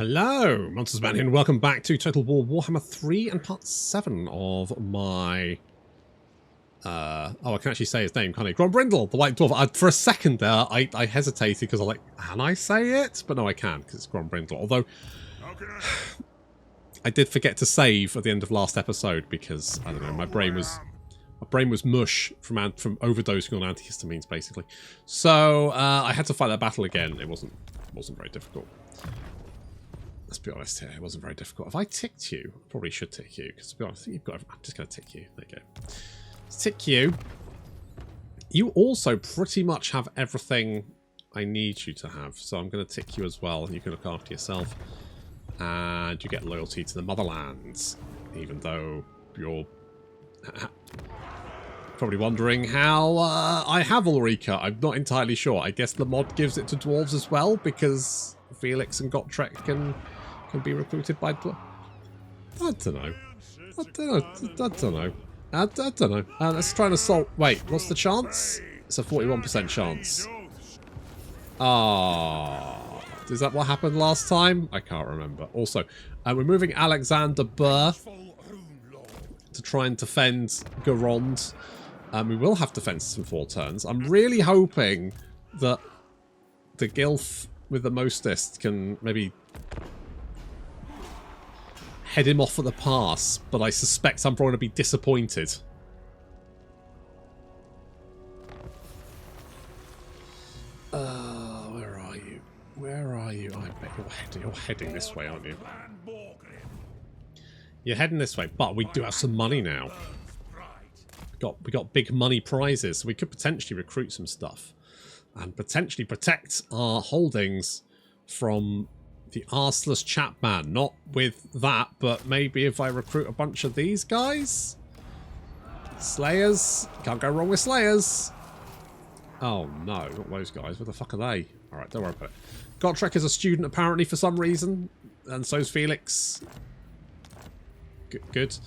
Hello, Monsters Man here, and welcome back to Total War Warhammer 3 and part 7 of my... I can actually say his name, can't I? Grombrindal, the White Dwarf. For a second there, I hesitated because I'm like, can I say it? But no, I can, because it's Grombrindal. Although, I did forget to save at the end of last episode because, I don't know, my brain was mush from overdosing on antihistamines, basically. So, I had to fight that battle again. It wasn't very difficult. Let's be honest here, it wasn't very difficult. If I ticked you, I probably should tick you, because to be honest, I think you've got... I'm just going to tick you. There you go. Let's tick you. You also pretty much have everything I need you to have, so I'm going to tick you as well, and you can look after yourself. And you get loyalty to the motherlands, even though you're probably wondering how I have Ulrika. I'm not entirely sure. I guess the mod gives it to dwarves as well, because Felix and Gotrek can be recruited by... I don't know. I don't know. Let's try and assault... Wait, what's the chance? It's a 41% chance. Ah, is that what happened last time? I can't remember. Also, we're moving Alexander Burr to try and defend Garond. We will have defenses in 4 turns. I'm really hoping that the Gilf with the mostest can maybe head him off at the pass, but I suspect I'm probably going to be disappointed. Where are you? Where are you? I bet you're heading this way, aren't you? You're heading this way, but we do have some money now. We got big money prizes, so we could potentially recruit some stuff and potentially protect our holdings from the arseless Chapman. Not with that, but maybe if I recruit a bunch of these guys. Slayers. Can't go wrong with Slayers. Oh no, not those guys. What the fuck are they? Alright, don't worry about it. Gotrek is a student apparently for some reason, and so's Felix. Good.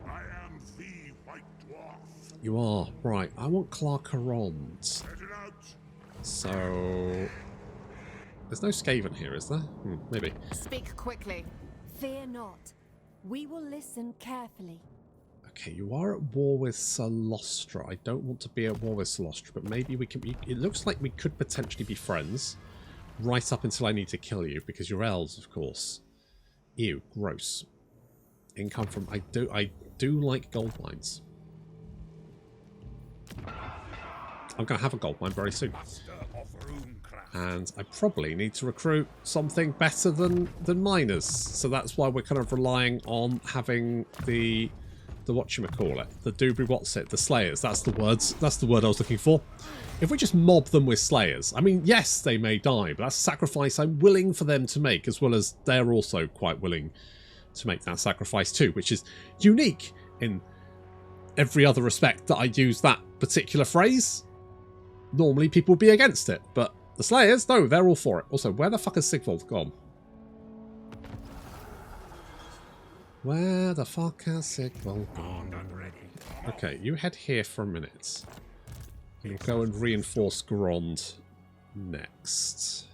I am the White Dwarf. You are. Right, I want Clarkarond. Set it out. So... There's no Skaven here, is there? Maybe. Speak quickly. Fear not. We will listen carefully. Okay, you are at war with Solostra. I don't want to be at war with Solostra, but maybe we can... It looks like we could potentially be friends. Right up until I need to kill you, because you're elves, of course. Ew, gross. Income from... I do like gold mines. I'm going to have a gold mine very soon. And I probably need to recruit something better than miners. So that's why we're kind of relying on having the whatchamacallit, the doobry what's it, the slayers. That's the words. That's the word I was looking for. If we just mob them with slayers, I mean, yes, they may die, but that's a sacrifice I'm willing for them to make, as well as they're also quite willing to make that sacrifice too, which is unique in every other respect that I use that particular phrase. Normally people would be against it, but the Slayers, no, they're all for it. Also, where the fuck has Sigvald gone? Where the fuck has Sigvald gone? Okay, you head here for a minute. You'll go and reinforce Grond next.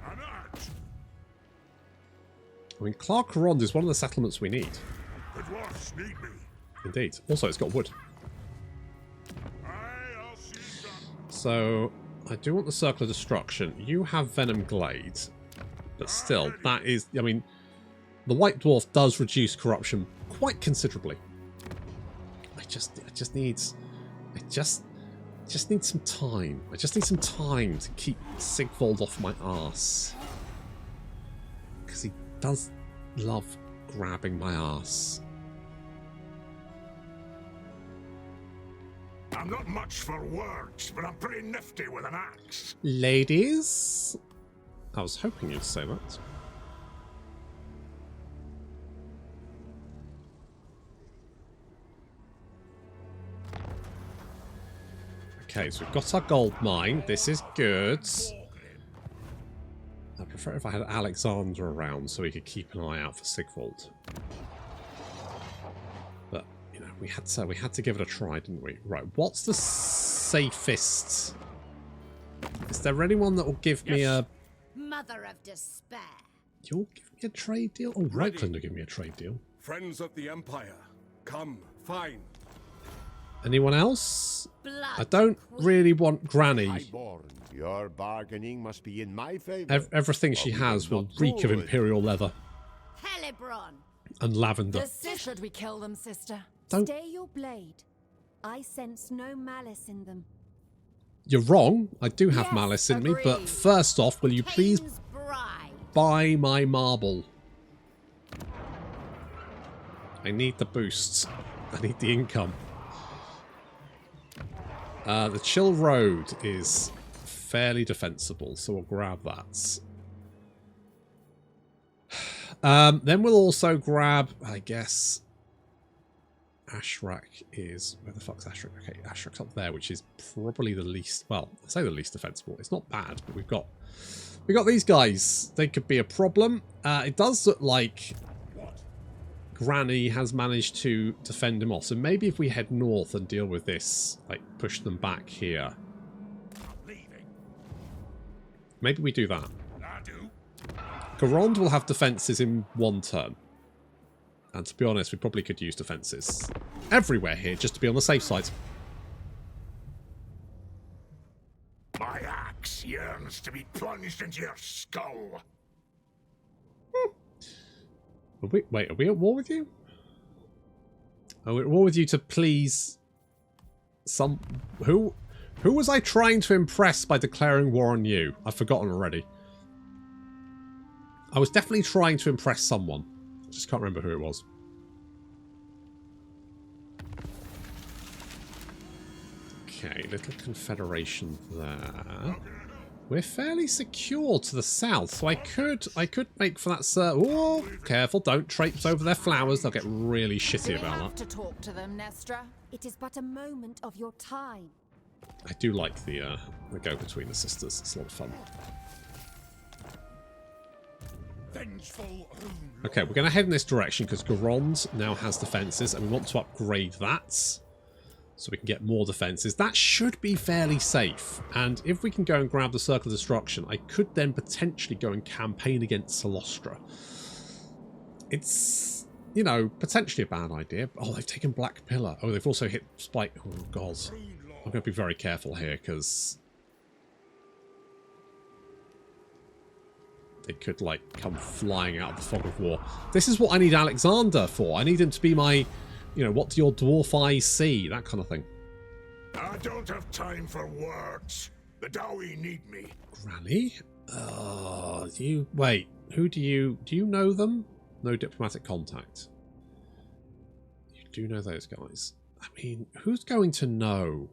I mean, Clarkarond is one of the settlements we need. The dwarfs need me. Indeed. Also, it's got wood. So, I do want the Circle of Destruction. You have Venom Glade. But still, that is... I mean, the White Dwarf does reduce corruption quite considerably. I just need some time. I just need some time to keep Sigvald off my arse. Because he does love grabbing my arse. I'm not much for words, but I'm pretty nifty with an axe. Ladies? I was hoping you'd say that. Okay, so we've got our gold mine. This is good. I'd prefer if I had Alexander around so we could keep an eye out for Sigvald. But we had to give it a try, didn't we? Right, what's the safest? Is there anyone that will give me a Mother of despair. You'll give me a trade deal? Oh, Reichland will give me a trade deal. Friends of the Empire, come, fine. Anyone else? Blood I don't really want Granny. Highborn, your bargaining must be in my favor. Everything she has will reek of Imperial leather Helibron. and lavender. Should we kill them, sister? Don't- Stay your blade. I sense no malice in them. You're wrong. I do have Yes, malice in me, but agreed. first off, will you please Cain's bride. buy my marble? I need the boosts. I need the income. The Chill Road is fairly defensible, so we'll grab that. Then we'll also grab, I guess, Ashrak is... Where the fuck's Ashrak? Okay, Ashrak's up there, which is probably the least... Well, I say the least defensible. It's not bad, but we've got these guys. They could be a problem. It does look like Granny has managed to defend him off. So maybe if we head north and deal with this, like push them back here. Maybe we do that. I do. Garond will have defences in one turn. And to be honest, we probably could use defences everywhere here just to be on the safe side. My axe yearns to be plunged into your skull. Wait, are we at war with you? Oh, we're at war with you to please some... Who was I trying to impress by declaring war on you? I've forgotten already. I was definitely trying to impress someone. I just can't remember who it was. Okay, little confederation there. We're fairly secure to the south, so I could make for that oh, careful, don't traipse over their flowers. They'll get really shitty about that. To talk to them, Nestra? It is but a moment of your time. I do like the go between the sisters. It's a lot of fun. Vengeful rune. Okay, we're going to head in this direction because Garond now has defences and we want to upgrade that so we can get more defences. That should be fairly safe. And if we can go and grab the Circle of Destruction, I could then potentially go and campaign against Solostra. It's, you know, potentially a bad idea. Oh, they've taken Black Pillar. Oh, they've also hit Spike. Oh, God. I'm going to be very careful here because they could, like, come flying out of the fog of war. This is what I need Alexander for. I need him to be my, you know, what do your dwarf eyes see? That kind of thing. I don't have time for words. The Dowie need me. Granny? Wait, who do you know them? No diplomatic contact. You do know those guys. I mean, who's going to know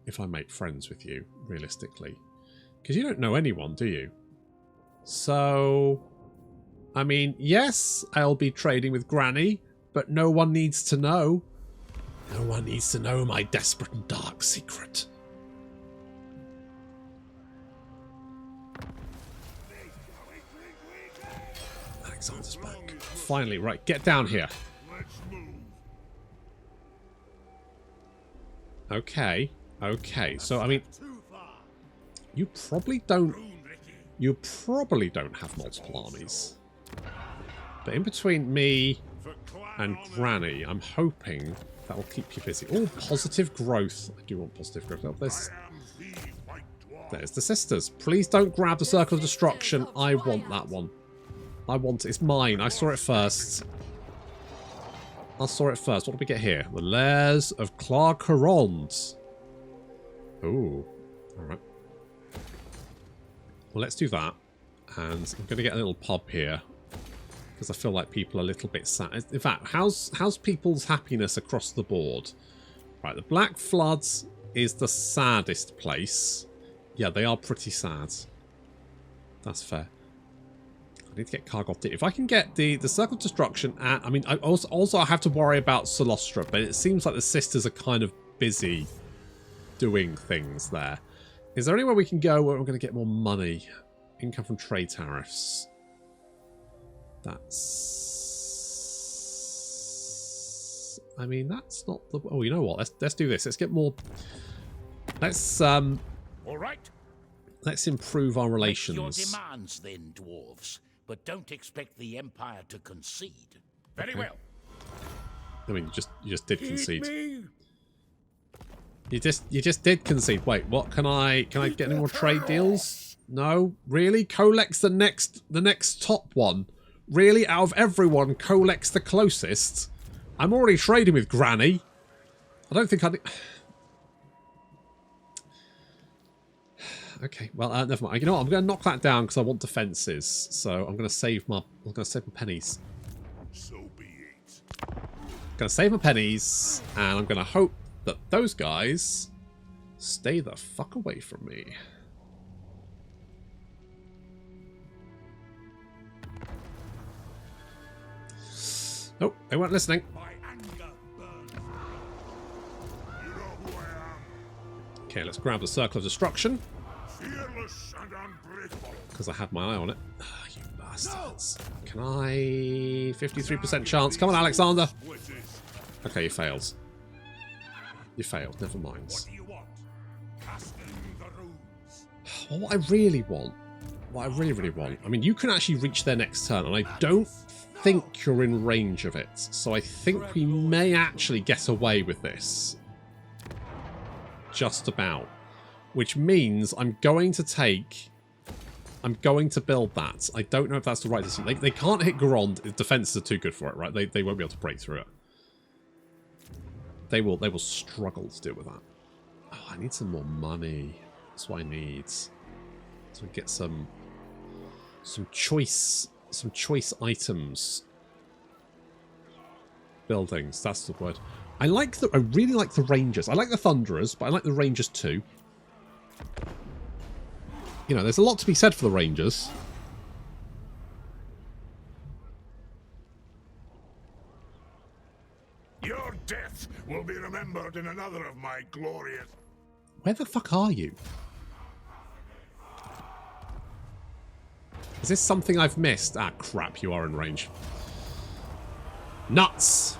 if I make friends with you, realistically? Because you don't know anyone, do you? So, I mean, yes, I'll be trading with Granny, but no one needs to know. No one needs to know my desperate and dark secret. Alexander's back. Finally, right, get down here. Let's move. Okay, so, I mean, you probably don't have multiple armies. But in between me and Granny, I'm hoping that will keep you busy. Oh, positive growth. I do want positive growth. Oh, there's the sisters. Please don't grab the Circle of Destruction. I want that one. I want it. It's mine. I saw it first. What do we get here? The Lairs of Clarkerond. Ooh. Alright. Well, let's do that. And I'm going to get a little pub here. Because I feel like people are a little bit sad. In fact, how's people's happiness across the board? Right, the Black Floods is the saddest place. Yeah, they are pretty sad. That's fair. I need to get Kargoth. If I can get the Circle of Destruction at... I mean, I also I have to worry about Solostra, but it seems like the sisters are kind of busy doing things there. Is there anywhere we can go where we're going to get more money? Income from trade tariffs. That's... I mean, that's not the... Oh, you know what? Let's do this. Let's get more... Let's All right. Let's improve our Make your relations. demands then, dwarves, but don't expect the Empire to concede. Very well. I mean, you just did concede. Me. You just did concede. Wait, what? Can I get any more trade deals? No, really? Colex the next top one. Really? Out of everyone, Colex the closest. I'm already trading with Granny. I don't think I. Okay, well, never mind. You know what? I'm going to knock that down because I want defenses. So I'm going to save my pennies. So be it. I'm going to save my pennies, and I'm going to hope that those guys stay the fuck away from me. Nope, they weren't listening. My anger burns. You know who I am. Okay, let's grab the Circle of Destruction. Fearless and unbreakable. Because I had my eye on it. Ah, you bastards. Can I... 53% chance. Come on, Alexander. Okay, you failed. You failed. Never mind. What do you want? Casting the runes. Well, what I really want... What I really want... I mean, you can actually reach their next turn, and I don't think you're in range of it. So I think we may actually get away with this. Just about. Which means I'm going to build that. I don't know if that's the right decision. They can't hit Garond. Defenses are too good for it, right? They won't be able to break through it. They will struggle to deal with that. Oh, I need some more money. That's what I need. So we get some choice items. Buildings, that's the word. I really like the Rangers. I like the Thunderers, but I like the Rangers too. You know, there's a lot to be said for the Rangers. Your death will be remembered in another of my glorious... Where the fuck are you? Is this something I've missed? Ah, crap, you are in range. Nuts!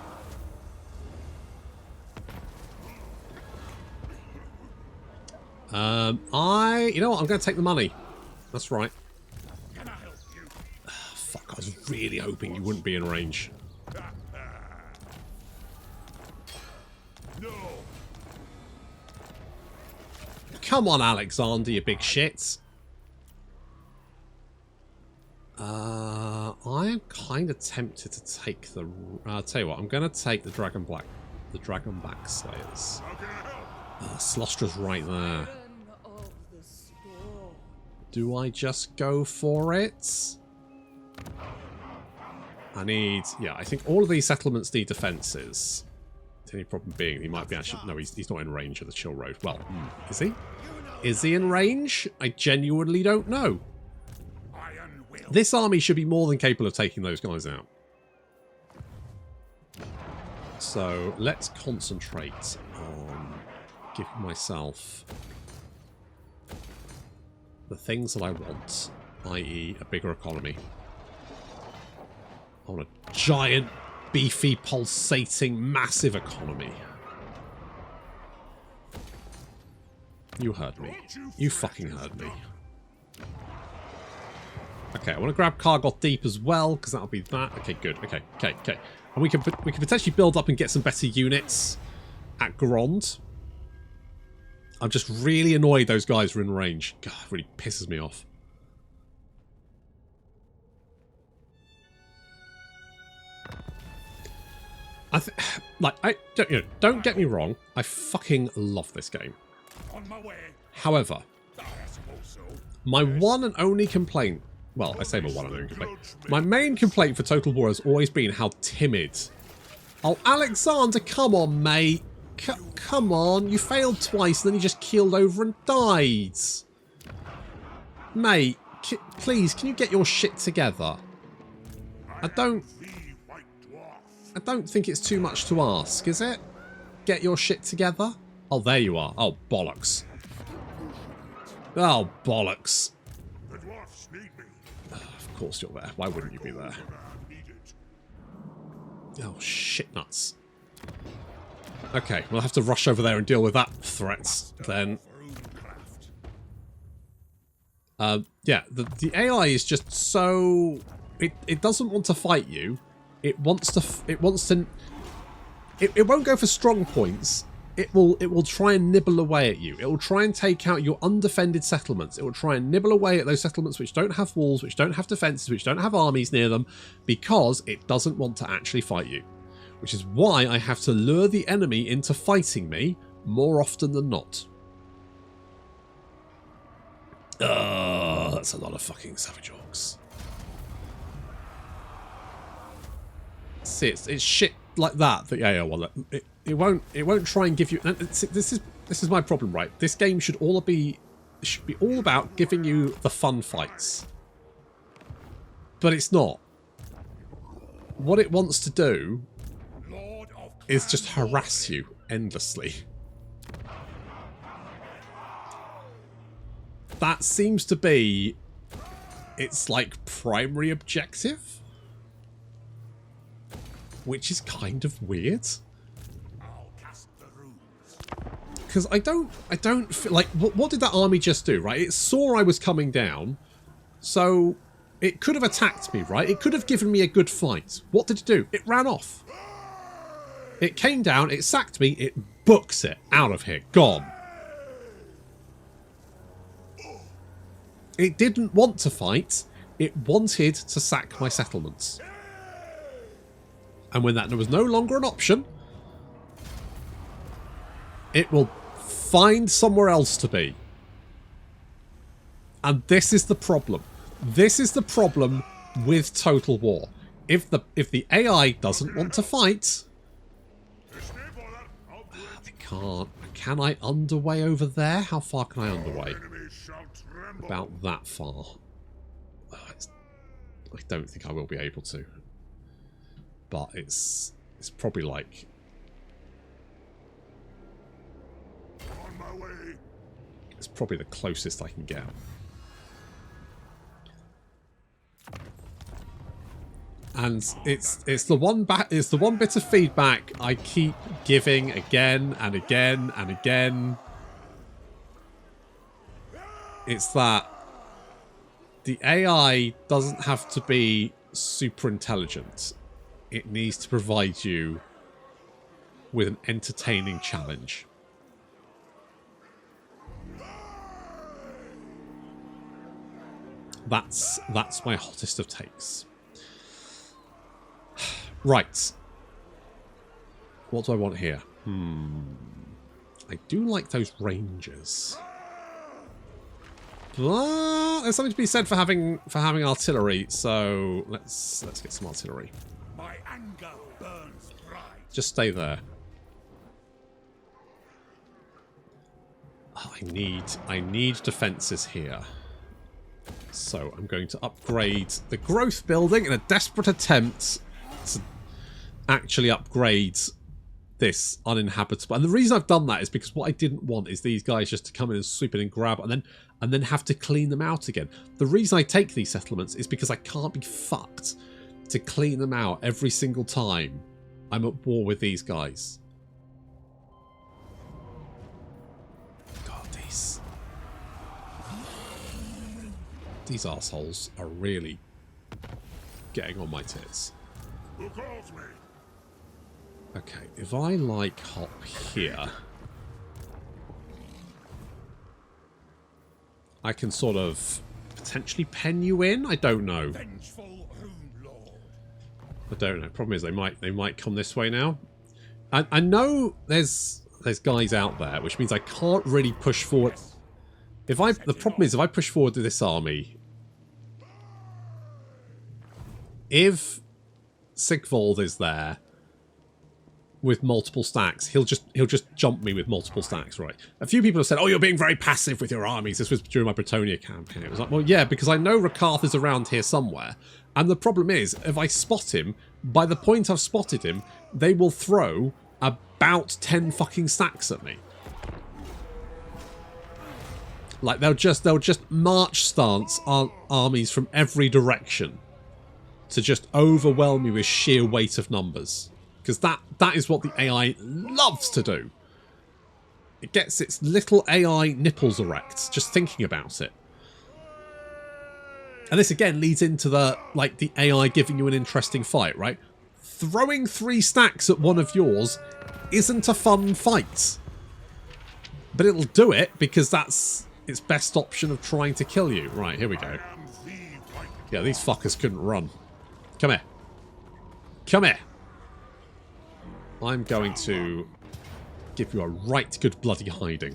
You know what? I'm going to take the money. That's right. Can I help you? Fuck, I was really hoping you wouldn't be in range. No. Come on, Alexander, you big shit. I'm kind of tempted to take the... I'll tell you what, I'm going to take the Dragonback Slayers. How can I help? Slostra's right there. Do I just go for it? I need... Yeah, I think all of these settlements need defences. The only problem being he might be actually... No, he's not in range of the Chill Road. Well, is he? Is he in range? I genuinely don't know. This army should be more than capable of taking those guys out. So let's concentrate on giving myself the things that I want, i.e. a bigger economy. I want a giant, beefy, pulsating, massive economy. You heard me. You fucking heard me. Okay, I want to grab Kargoth Deep as well, because that'll be that. Okay, good. Okay. And we can potentially build up and get some better units at Garond. I'm just really annoyed those guys are in range. God, it really pisses me off. Don't get me wrong. I fucking love this game. On my way. However, I suppose so. my one and only complaint... Well, I say my one and only complaint. My main complaint for Total War has always been how timid. Oh, Alexander, come on, mate. Come on. You failed twice, and then you just keeled over and died. Mate, please, can you get your shit together? I don't think it's too much to ask, is it? Get your shit together? Oh, there you are. Oh, bollocks. Oh, bollocks. The dwarfs need me. Of course you're there. Why wouldn't you be there? Oh, shit nuts. Okay, we'll have to rush over there and deal with that threat then. Yeah, the AI is just so... It doesn't want to fight you. It wants to... It won't go for strong points. It will try and nibble away at you. It will try and take out your undefended settlements. It will try and nibble away at those settlements which don't have walls, which don't have defenses, which don't have armies near them, because it doesn't want to actually fight you. Which is why I have to lure the enemy into fighting me more often than not. That's a lot of fucking savage orcs. See, it's shit like that. Yeah, well, it won't try and give you. And this is my problem, right? This game should be all about giving you the fun fights, but it's not. What it wants to do is just harass you endlessly. That seems to be its like primary objective, which is kind of weird. Because I don't feel like what did that army just do, right? It saw I was coming down, so it could have attacked me, right? It could have given me a good fight. What did it do? It ran off. It came down, it sacked me, it books it out of here, gone. It didn't want to fight, it wanted to sack my settlements. And when that was no longer an option, it will find somewhere else to be. And this is the problem. This is the problem with Total War. If the AI doesn't want to fight, I can't. Can I underway over there? How far can I underway? About that far. I don't think I will be able to. But it's probably like... On my way. It's probably the closest I can get. And it's the one bit of feedback I keep giving again and again and again. It's that the AI doesn't have to be super intelligent. It needs to provide you with an entertaining challenge. That's my hottest of takes. Right. What do I want here? I do like those rangers. But there's something to be said for having artillery, so let's get some artillery. My anger burns bright. Just stay there. Oh, I need defences here. So I'm going to upgrade the growth building in a desperate attempt to actually upgrade this uninhabitable. And the reason I've done that is because what I didn't want is these guys just to come in and sweep in and grab and then have to clean them out again. The reason I take these settlements is because I can't be fucked to clean them out every single time I'm at war with these guys. God, these assholes are really getting on my tits. Who calls me? Okay, if I like hop here, I can sort of potentially pen you in. I don't know. Vengeful Rune Lord. I don't know. Problem is they might come this way now. I know there's guys out there, which means I can't really push forward. The problem is if I push forward to this army, if Sigvald is there with multiple stacks, he'll just jump me with multiple stacks, right? A few people have said, "Oh, you're being very passive with your armies." This was during my Bretonia campaign. It was like, well, yeah, because I know Rakarth is around here somewhere, and the problem is, if I spot him, by the point I've spotted him, they will throw about 10 fucking stacks at me. Like they'll just march stance armies from every direction to just overwhelm me with sheer weight of numbers. Because that is what the AI loves to do. It gets its little AI nipples erect just thinking about it. And this again leads into the AI giving you an interesting fight, right? Throwing 3 stacks at one of yours isn't a fun fight. But it'll do it because that's its best option of trying to kill you. Right, here we go. Yeah, these fuckers couldn't run. Come here. Come here. I'm going to give you a right good bloody hiding.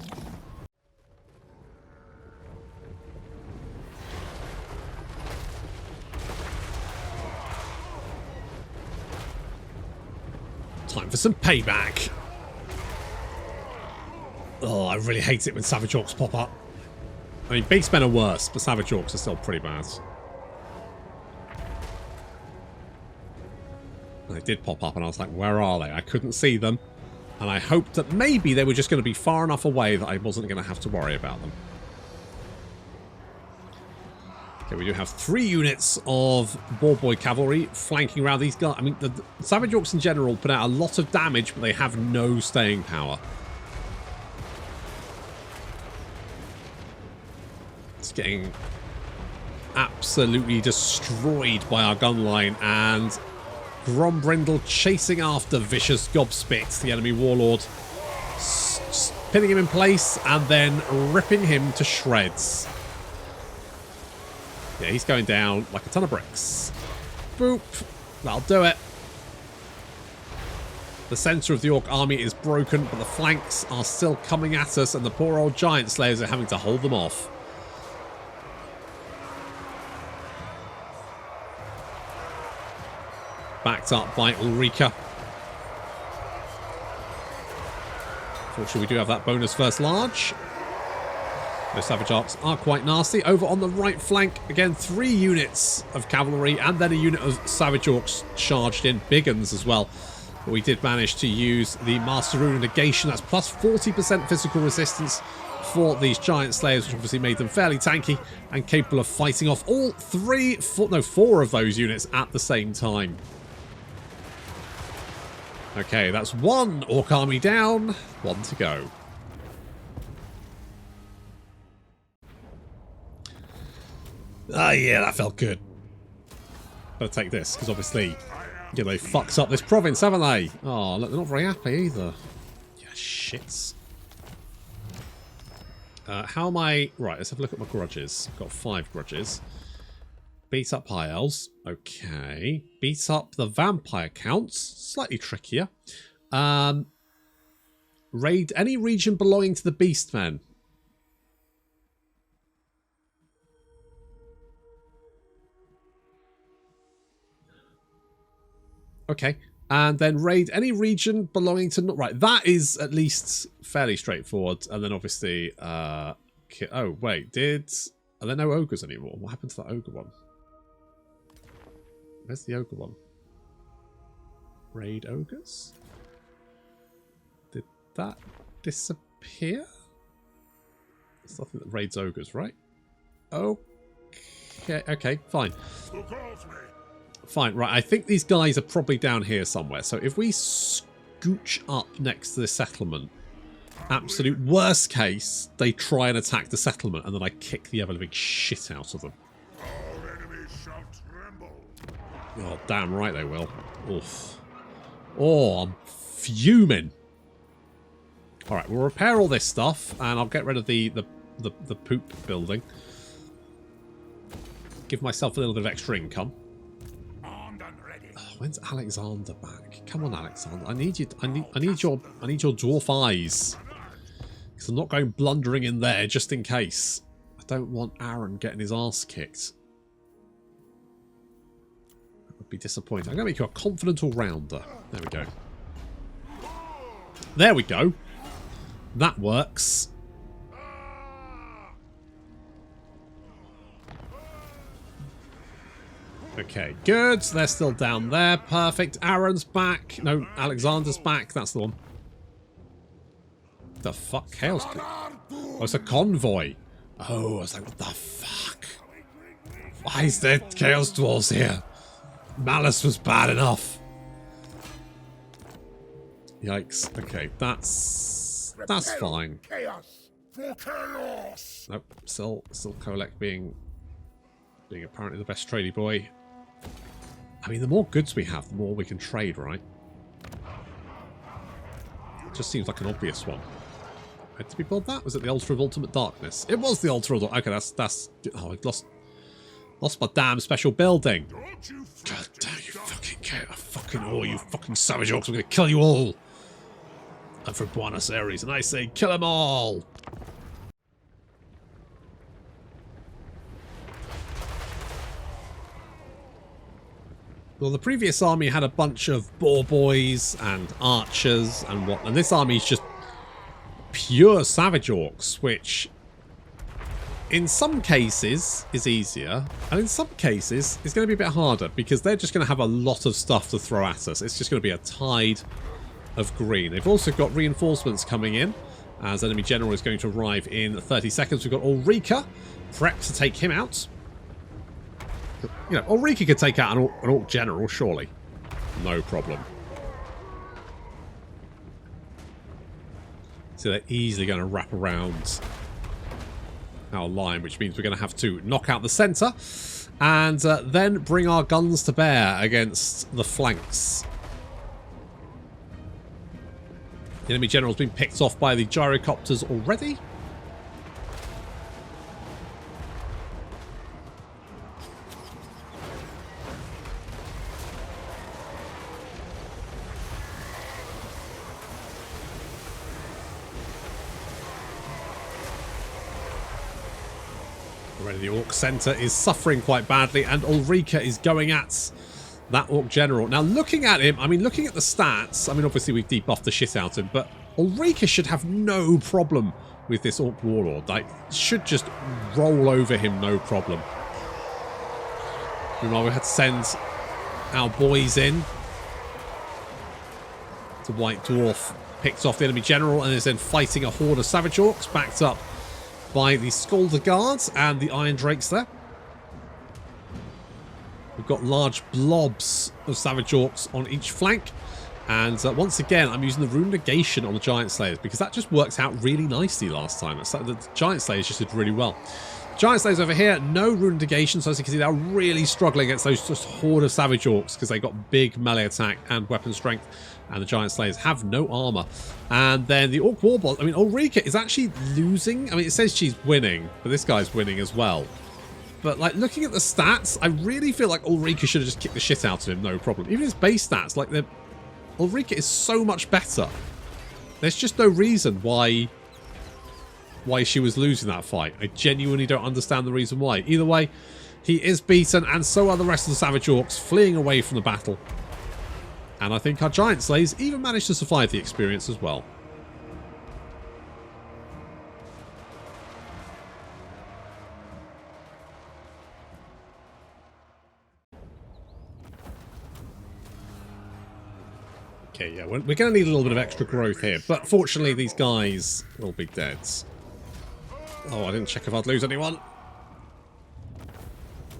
Time for some payback. Oh, I really hate it when Savage Orcs pop up. I mean, Beastmen are worse, but Savage Orcs are still pretty bad. They did pop up and I was like, where are they? I couldn't see them. And I hoped that maybe they were just going to be far enough away that I wasn't going to have to worry about them. Okay, we do have 3 units of Boar Boy Cavalry flanking around these guys. I mean, the Savage Orcs in general put out a lot of damage, but they have no staying power. It's getting absolutely destroyed by our gun line, and Grombrindal chasing after Vicious Gobspit, the enemy warlord, pinning him in place and then ripping him to shreds. Yeah, he's going down like a ton of bricks. Boop. That'll do it. The centre of the Orc army is broken, but the flanks are still coming at us, and the poor old Giant Slayers are having to hold them off. Backed up by Ulrika. Fortunately, we do have that bonus first large. The Savage Arcs are quite nasty. Over on the right flank, again, 3 units of cavalry and then a unit of Savage Orcs charged in. Big uns as well. But we did manage to use the Master Rune Negation. That's plus 40% physical resistance for these Giant Slayers, which obviously made them fairly tanky and capable of fighting off all 4 of those units at the same time. Okay, that's 1 Orc army down, 1 to go. Ah, yeah, that felt good. Better take this, because obviously, yeah, they fucked up this province, haven't they? Oh, look, they're not very happy either. Yeah, shits. How am I... Right, let's have a look at my grudges. I've got 5 grudges. Beat up High Elves. Okay. Beat up the Vampire Counts. Slightly trickier. Raid any region belonging to the Beastmen. Okay. And then raid any region belonging to... Right, that is at least fairly straightforward. And then obviously... oh, wait. Are there no ogres anymore? What happened to that ogre one? Where's the ogre one? Raid ogres? Did that disappear? There's nothing that raids ogres, right? Okay, okay, fine. Fine, right, I think these guys are probably down here somewhere. So if we scooch up next to the settlement, absolute worst case, they try and attack the settlement and then I kick the ever-living shit out of them. Oh, damn right they will. Oof. Oh, I'm fuming. Alright, we'll repair all this stuff and I'll get rid of the poop building. Give myself a little bit of extra income. When's Alexander back? Come on, Alexander. I need you. I need your dwarf eyes. Because I'm not going blundering in there just in case. I don't want Aaron getting his ass kicked. That would be disappointing. I'm going to make you a confident all-rounder. There we go. There we go. That works. Okay, good. They're still down there. Perfect. Aaron's back. No, Alexander's back. That's the one. The fuck? Chaos Dwarf? Oh, it's a convoy. Oh, I was like, what the fuck? Why is there Chaos Dwarfs here? Malice was bad enough. Yikes. Okay, that's fine. Chaos for chaos. Nope. Still Kolek being being apparently the best tradey boy. I mean, the more goods we have, the more we can trade, right? Just seems like an obvious one. Did we build that? Was it the Altar of Ultimate Darkness? It was the Altar of... Okay, that's... Oh, I lost my damn special building. God damn, you fucking... Oh, you fucking savage orcs. I'm going to kill you all. I'm from Buenos Aires, and I say kill them all. Well, the previous army had a bunch of boar boys and archers and what, and this army is just pure savage orcs, which in some cases is easier, and in some cases is going to be a bit harder because they're just going to have a lot of stuff to throw at us. It's just going to be a tide of green. They've also got reinforcements coming in, as enemy general is going to arrive in 30 seconds. We've got Ulrika prepped to take him out. You know, Ulrika could take out an orc general, surely. No problem. So they're easily going to wrap around our line, which means we're going to have to knock out the centre and then bring our guns to bear against the flanks. The enemy general's been picked off by the gyrocopters already. Already the Orc Centre is suffering quite badly, and Ulrika is going at that Orc General. Now, looking at him, I mean, looking at the stats, I mean, obviously we've debuffed the shit out of him, but Ulrika should have no problem with this Orc Warlord. Like, should just roll over him, no problem. Meanwhile, we had to send our boys in. The White Dwarf picks off the enemy general and is then fighting a horde of Savage Orcs, backed up by the Skalder Guards and the Iron Drakes there. We've got large blobs of Savage Orcs on each flank. And once again, I'm using the Rune Negation on the Giant Slayers because that just worked out really nicely last time. The Giant Slayers just did really well. Giant Slayers over here, no Rune Negation. So as you can see, they're really struggling against those just horde of Savage Orcs because they got big melee attack and weapon strength. And the Giant Slayers have no armor. And then the Orc Warboss, I mean, Ulrika is actually losing. I mean, it says she's winning, but this guy's winning as well. But, like, looking at the stats, I really feel like Ulrika should have just kicked the shit out of him, no problem. Even his base stats, like, Ulrika is so much better. There's just no reason why she was losing that fight. I genuinely don't understand the reason why. Either way, he is beaten, and so are the rest of the Savage Orcs, fleeing away from the battle. And I think our Giant Slayers even managed to survive the experience as well. Okay, yeah, we're going to need a little bit of extra growth here. But fortunately, these guys will be dead. Oh, I didn't check if I'd lose anyone.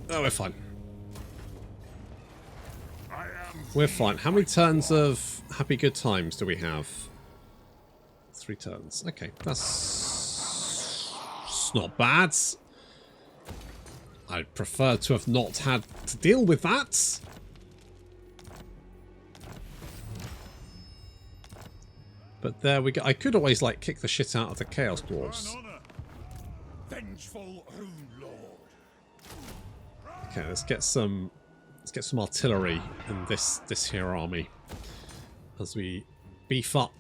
Oh, we're fine. We're fine. How many turns of Happy Good Times do we have? 3 turns. Okay, that's not bad. I'd prefer to have not had to deal with that. But there we go. I could always, like, kick the shit out of the Chaos Dwarfs. Vengeful Rune Lord. Okay, let's get some artillery in this here army as we beef up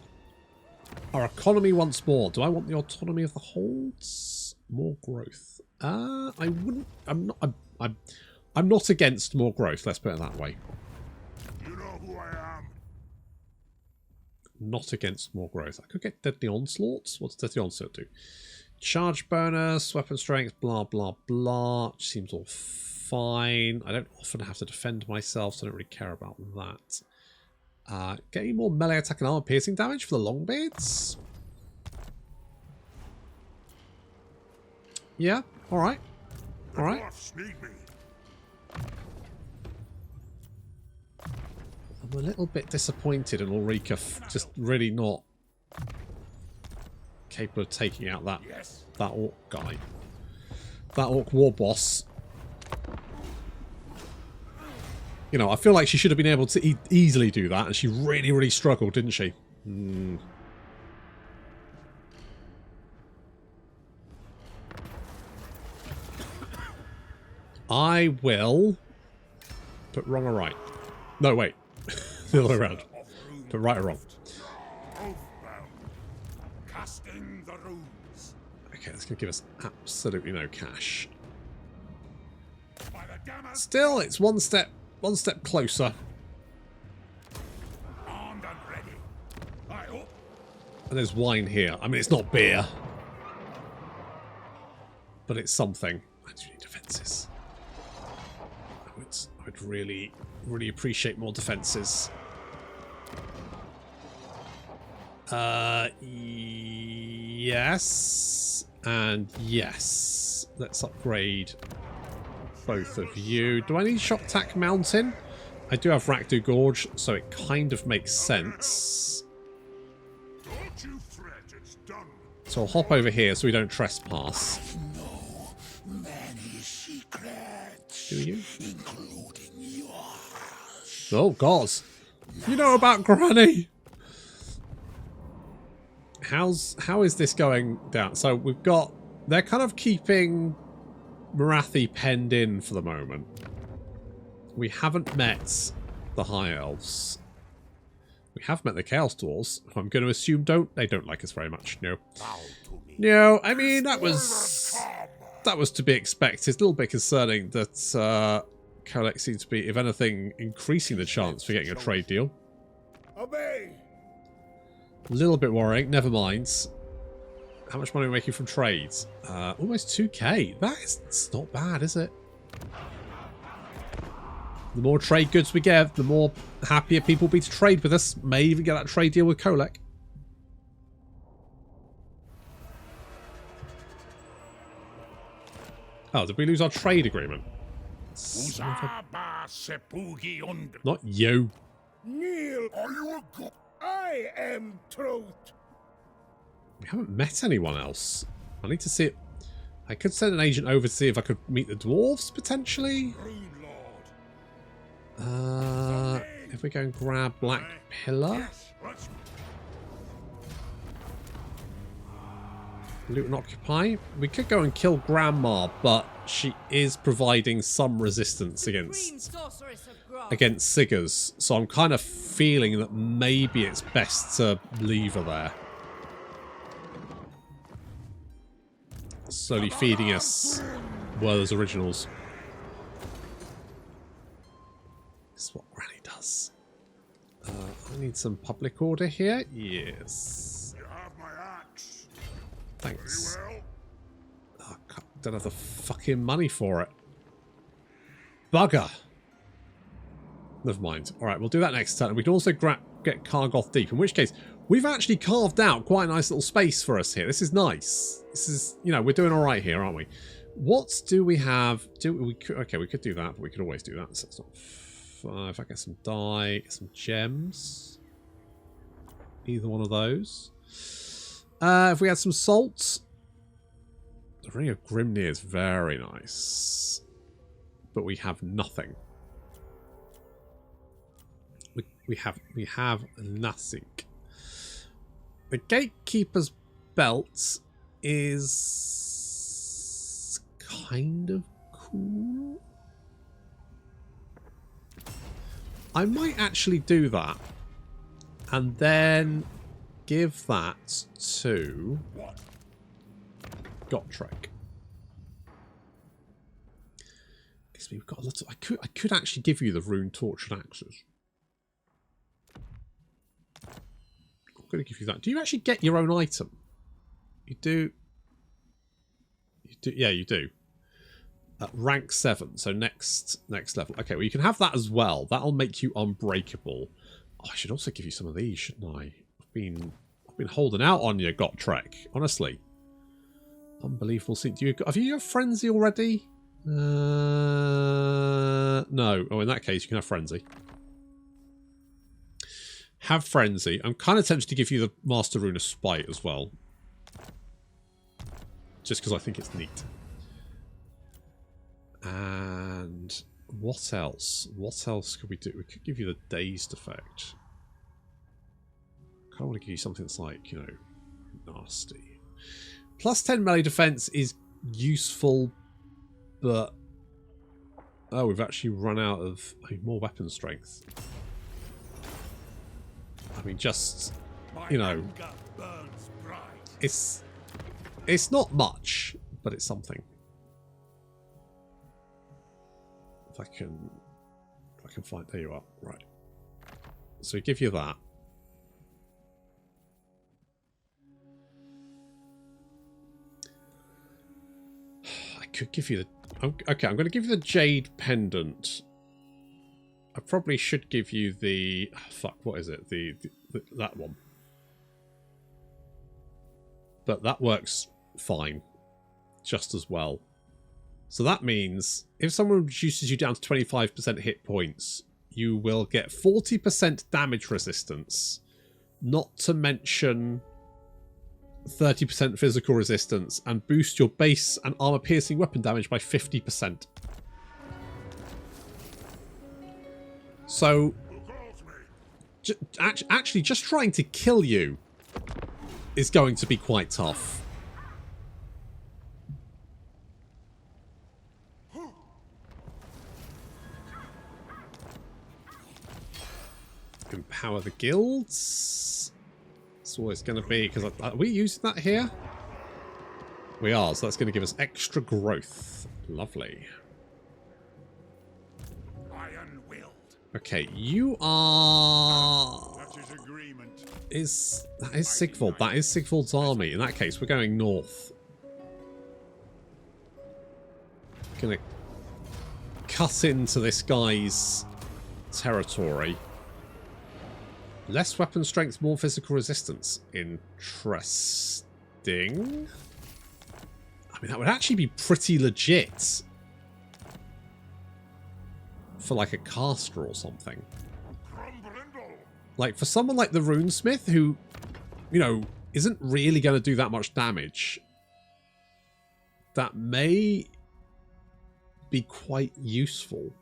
our economy once more. Do I want the autonomy of the holds? More growth. I wouldn't. I'm not against more growth. Let's put it that way. You know who I am. Not against more growth. I could get Deadly Onslaughts. What's Deadly Onslaught do? Charge bonus, weapon strength, blah blah blah. Seems all fine. I don't often have to defend myself, so I don't really care about that. Getting more melee attack and armor piercing damage for the Longbeards. Yeah, alright. Alright. I'm a little bit disappointed in Ulrika just really not capable of taking out that orc guy. That orc war boss. You know, I feel like she should have been able to easily do that, and she really, really struggled, didn't she? I will put wrong or right. No, wait. The other way around. Put right or wrong. Casting the runes. Okay, that's going to give us absolutely no cash. By the Daemon, Still, it's one step closer. armed and ready. I hope. And there's wine here. I mean, it's not beer. But it's something. I do need defences. I would really, really appreciate more defences. Yes. And yes. Let's upgrade both of you. Do I need Shock Attack Mountain? I do have Rakdu Gorge, so it kind of makes sense. Don't you fret, it's done. So I'll hop over here so we don't trespass. Many secrets, Do you? including yours. Oh, God. You know about Granny. How is this going down? So we've got... They're kind of keeping Marathi penned in for the moment. We haven't met the High Elves. We have met the Chaos Dwarfs. I'm going to assume they don't like us very much. No. No, I mean, that was to be expected. It's a little bit concerning that Felix seems to be, if anything, increasing the chance for getting a trade deal. Obey. A little bit worrying. Never mind. How much money are we making from trades? Almost 2k. It's not bad, is it? The more trade goods we get, the more happier people will be to trade with us. May even get that trade deal with Kolek. Oh, did we lose our trade agreement? Uzaba sepugi und. Not you. Kneel, are you a god? I am truth. We haven't met anyone else. I need to see it. I could send an agent over to see if I could meet the dwarves, potentially. Rune Lord. If we go and grab Black Pillar. Yes, let's Loot and occupy. We could go and kill Grandma, but she is providing some resistance against Siggers. So I'm kind of feeling that maybe it's best to leave her there. Slowly feeding us Werther's originals. This is what Granny does. I need some public order here. Yes. You have my axe. Thanks. Very well. Oh, I don't have the fucking money for it. Bugger. Never mind. Alright, we'll do that next turn. We can also get Kargoth Deep, in which case we've actually carved out quite a nice little space for us here. This is nice. This is, you know, we're doing alright here, aren't we? What do we have? Okay, we could do that, but we could always do that. So it's not 5. I get some dye, get some gems. Either one of those. If we had some salt. The Ring of Grimnir is very nice. But we have nothing. We have nothing. The Gatekeeper's belt is kind of cool. I might actually do that. And then give that to Gotrek. Because we've got a lot of... I could actually give you the rune tortured axes. I'm going to give you that. Do you actually get your own item? You do. You do. Yeah, you do. Rank 7, so next level. Okay, well you can have that as well. That'll make you unbreakable. Oh, I should also give you some of these, shouldn't I? I've been holding out on you, Gotrek. Honestly, unbelievable. See, have you got Frenzy already? No. Oh, in that case, you can have Frenzy. Have Frenzy. I'm kind of tempted to give you the Master Rune of Spite as well. Just because I think it's neat. And What else? What else could we do? We could give you the dazed effect. I kind of want to give you something that's like, you know, nasty. Plus 10 melee defense is useful, but... Oh, we've actually run out of more weapon strength. I mean, just, you know, it's not much, but it's something. If I can find, there you are, right. So we give you that. I could give you the, okay, I'm going to give you the Jade Pendant. I probably should give you the, oh, fuck, what is it? That one. But that works fine, just as well. So that means if someone reduces you down to 25% hit points, you will get 40% damage resistance, not to mention 30% physical resistance, and boost your base and armor piercing weapon damage by 50%. So, actually, just trying to kill you is going to be quite tough. Empower the guilds. It's always going to be, because are we using that here? We are, so that's going to give us extra growth. Lovely. Okay, you are... That is Sigvald. That is Sigvald's army. In that case, we're going north. Gonna cut into this guy's territory. Less weapon strength, more physical resistance. Interesting. I mean, that would actually be pretty legit. For like a caster or something. Like for someone like the Runesmith who, you know, isn't really going to do that much damage, that may be quite useful.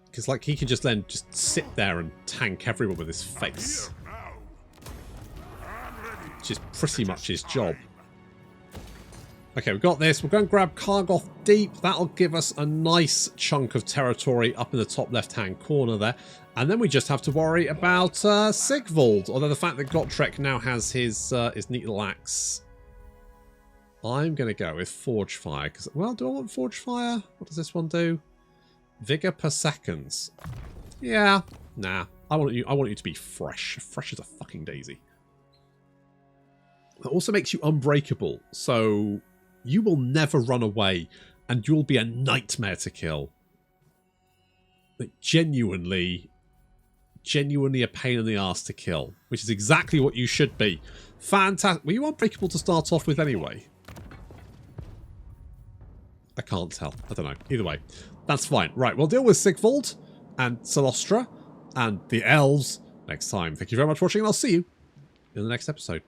Because like he can just then just sit there and tank everyone with his face. Which is pretty much his job. Okay, we've got this. We're going to grab Kargoth Deep. That'll give us a nice chunk of territory up in the top left-hand corner there. And then we just have to worry about Sigvald. Although the fact that Gotrek now has his neat little axe. I'm going to go with Forge Fire. Because, well, do I want Forge Fire? What does this one do? Vigor per seconds. Yeah. Nah. I want you to be fresh. Fresh as a fucking daisy. It also makes you unbreakable. So... you will never run away, and you'll be a nightmare to kill. Like, genuinely a pain in the ass to kill, which is exactly what you should be. Fantastic. Were you unbreakable to start off with anyway? I can't tell. I don't know. Either way, that's fine. Right, we'll deal with Sigvald and Celostra and the elves next time. Thank you very much for watching, and I'll see you in the next episode.